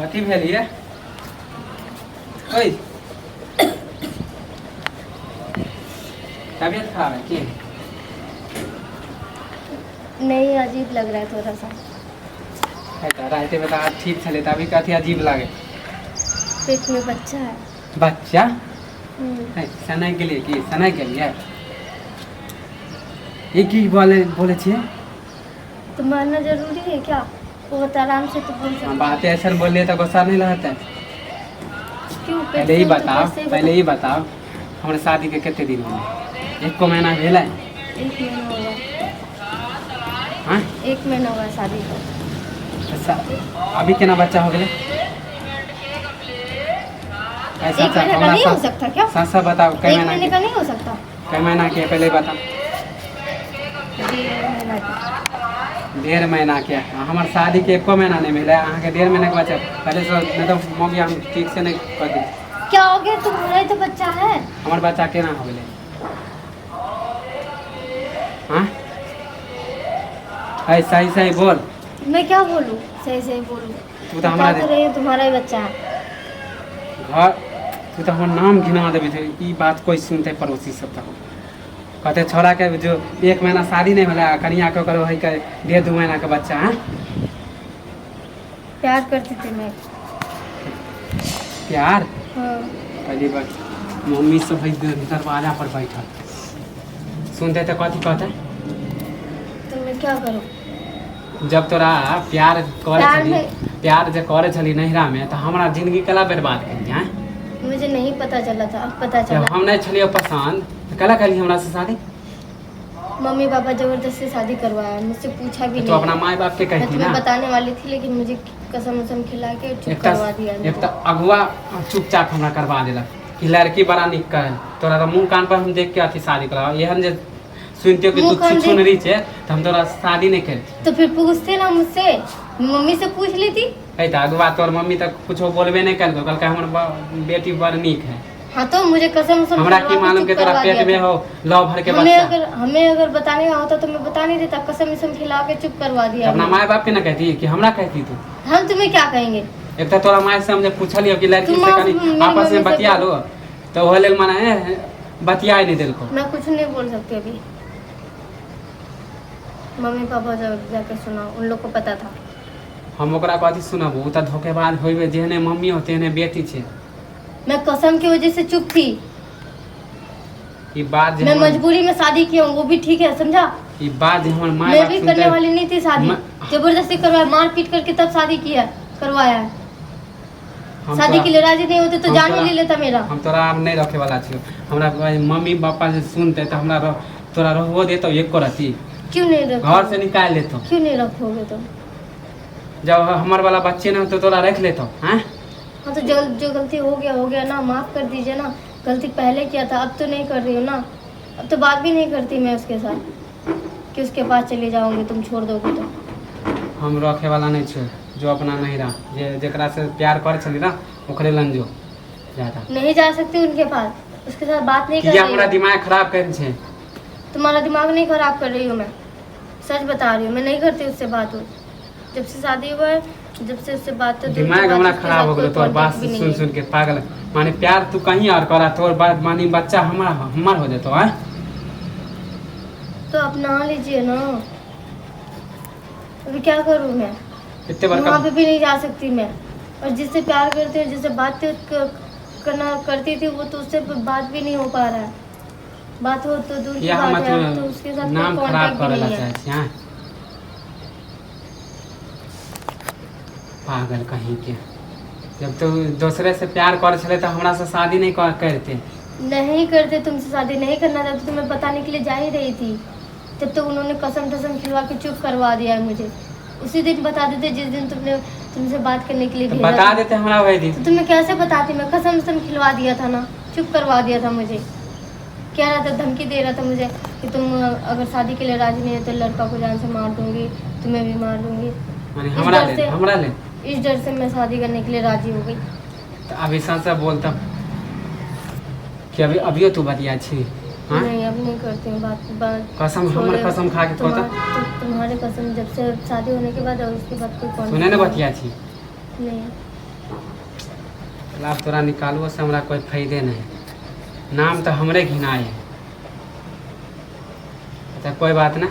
कथी भेलिए ओए तबीयत खराब है कि नहीं, अजीब लग रहा है थोड़ा सा। राते बता ठीक चले तभी कथी अजीब लागे। पेट में बच्चा है। बच्चा हम्म। सनाई के लिए कि सनाई के लिए ये की बोले छे। तो मानना जरूरी है क्या? बहुत आराम से तो बोल सकते। बातें ऐसा बोलिए तो गुस्सा नहीं लगता है। क्यों? पहले ही बताओ पहले ही बताओ हमारे शादी के कितने दिन हुए? एक को महीना भेला है? 1 महीना होगा। हाँ 1 महीना हुआ शादी को। अच्छा अभी केना बच्चा हो गया? ऐसा 1 महीने का नहीं हो सकता क्या? सच सच बताओ कई 1 महीने का नहीं हो सकता। कई महीना के पहले ही बताओ। 1.5 महीना के हमारे शादी के 1 महीना नहीं मिला अहाँ के 1.5 महीना के बच्चा पहले से नहीं तो मौगी हम ठीक से नहीं कर दी। क्या हो गया? तुम्हारा ही तो बच्चा है। हमारे बच्चा केना हो गया? हाँ सही सही बोल। मैं क्या बोलूँ? सही सही बोलूँ। तू तो हमारा तो रही तुम्हारा ही बच्चा है। घर तू तो हमारा नाम गिना देवे थे ई बात कोई सुनते पड़ोसी सब तक कहते छोड़ा के जो 1 महीना शादी नहीं होला कनिया के करो है के 1.5-2 महीना के बच्चा है। प्यार करती थी मैं। प्यार हाँ। पहली बार मम्मी सब है दरवाजा पर बैठा सुनते तो कथी कहते तो मैं क्या करूँ? जब तोरा प्यार करे प्यार छली में- प्यार जब करे छली नहिरा में तो हमारा जिंदगी कला बर्बाद कर दिया। मुझे नहीं पता चला था, अब पता जब चला। हम नहीं छलिए पसंद तो कला करी हमरा से शादी। मम्मी पापा जबरदस्ती शादी करवाया, मुझसे पूछा भी तो नहीं। अपना माँ बाप के मैं कहती तुम्हें ना बताने वाली थी लेकिन मुझे कसम उसम खिला के चुप एक करवा दिया। तो अगुआ चुपचाप हमरा करवा दिला कि लड़की बड़ा निक का है तोरा तो मुंह कान पर हम देख के अथी शादी करवा एहन जे सुनते हो कि मुंह तू कान सुन रही छे तो हम तोरा शादी नहीं करती। तो फिर पूछते ना मुझसे, मम्मी से पूछ ली थी। है तो अगुआ तोर मम्मी तक कुछ बोलबे नहीं कर कल हमर बेटी बड़ निक है। हाँ तो मुझे कसम उसम हमरा खिलवा की के मालूम चुप के तोरा करवा पेट दिया में था। हो लव भर के बच्चा। हमें अगर बताने का होता तो मैं बता नहीं देता, कसम उसम खिला के चुप करवा तो दिया। अपना माँ बाप के ना कहती कि हमरा कहती तू। हम तुम्हें क्या कहेंगे? एक तो तोरा माँ से हम जब पूछलियो कि लड़की तुम से मेरी कनी मम्मी आपस से में बतिया लो तो वो लेल मना है बतिया नहीं दिल को। मैं कुछ नहीं बोल सकती अभी। मम्मी पापा जब जाके सुना, उन लोग को पता था। हम ओकरा कथी सुनब उ त धोखेबाज होइबे जेहने मम्मी हो तेहने बेटी छे। मैं कसम की वजह से चुप थी। ई बात जे मैं हमर- मजबूरी में शादी की हूँ, वो भी ठीक है, समझा? ई बात जे हमर माँ मैं बाप भी सुनते करने वाली नहीं थी शादी। मैं- जबरदस्ती करवाया, मार पीट करके तब शादी किया करवाया है। हम शादी तोरा- के लिए राजी नहीं होते तो हम जान ही तोरा- ले लेता मेरा। हम तोरा अब नहीं रखे वाला छियो। हमरा मम्मी पापा जे सुनते त हमरा तोरा रहबो देतो एको रती क्यों नहीं घर रखोगे? से निकाल लेतो। क्यों नहीं रखोगे तुम? जब हमर वाला बच्चे ना हो तो तोरा रख लेतो हैं। हाँ तो जो गलती हो गया ना, माफ कर दीजिए ना। गलती पहले किया था, अब तो नहीं कर रही हूँ ना। अब तो बात भी नहीं करती मैं उसके साथ कि उसके पास चली जाऊंगी, तुम छोड़ दोगे तो। हम रखे वाला नहीं छे जो अपना नहीं रहा जे जेकरा से प्यार कर छली ना ओकरे लन जो ज्यादा नहीं जा सकती उनके पास, उसके साथ बात नहीं कर किया रही हमरा हूँ। दिमाग खराब कर छे। तुम्हारा दिमाग नहीं खराब कर रही हूँ मैं, सच बता रही हूँ। मैं नहीं करती उससे बात हो। जब से शादी हुआ है, जब से उससे बात तो दिमाग हमरा खराब हो गलो तोर बात से सुन सुन के पागल माने प्यार तू कहीं और करा तोर बात मानी बच्चा हमारा हमार हो जातो है। तो अपना लीजिए ना। अभी क्या करूँ मैं? इतने बड़का वहाँ पे भी नहीं जा सकती मैं। और जिससे प्यार करती हूँ, जिससे बात करना करती थी, वो तो उससे बात भी नहीं हो पा रहा है। बात हो तो दूर की या बात है, मत तो उसके साथ नाम कोई खराब कांटेक्ट भी करेला नहीं है। चाहे हैं पागल कहीं के। जब तो दूसरे से प्यार कर छले तो हमरा से शादी नहीं करते। नहीं करते, तुमसे शादी नहीं करना था तो तुम्हें बताने के लिए जा ही रही थी। जब तक उन्होंने कसम टसम खिलवा के चुप करवा दिया है मुझे। उसी दिन बता देते जिस दिन तुमसे बात करने के लिए तो भेजा बता था। देते हमरा वही दिन। तो तुम्हें कैसे बताती? मैं कसम टसम खिलवा दिया था ना, चुप करवा दिया था मुझे। कह रहा था, धमकी दे रहा था मुझे कि तुम अगर शादी के लिए राजी नहीं है तो लड़का को जान से मार दूंगी, तुम्हें भी मार दूंगी। माने इस हमरा डर ले से- हमरा ले इस डर से मैं शादी करने के लिए राजी हो गई। तो अभी सच बोलता कि अभी तू बतिया छी। हाँ नहीं, अब नहीं करती हूँ बात। कसम हमर छोड़े- कसम खा के कहता तुम्हारे कसम, जब से शादी होने के बाद और उसके बाद कोई कॉन्टेक्ट सुने न बतिया छी। नहीं। लाभ तोरा निकालबो से हमरा कोई फायदे नहीं, नाम तो हमरे घिनाए है। अच्छा कोई बात नहीं,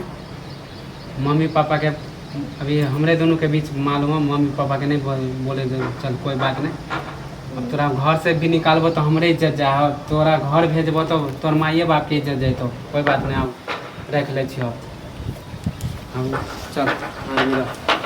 मम्मी पापा के अभी हमरे दोनों के बीच मालूम है, मम्मी पापा के नहीं बोले चल कोई बात नहीं। अब तोरा घर से भी निकालबो तो हमरे इज्जत जा, तोरा घर भेजबो तो तोर माइए बाप के इज्जत जैतो। कोई बात नहीं, अब रख ले छियो। अब चल हाँ,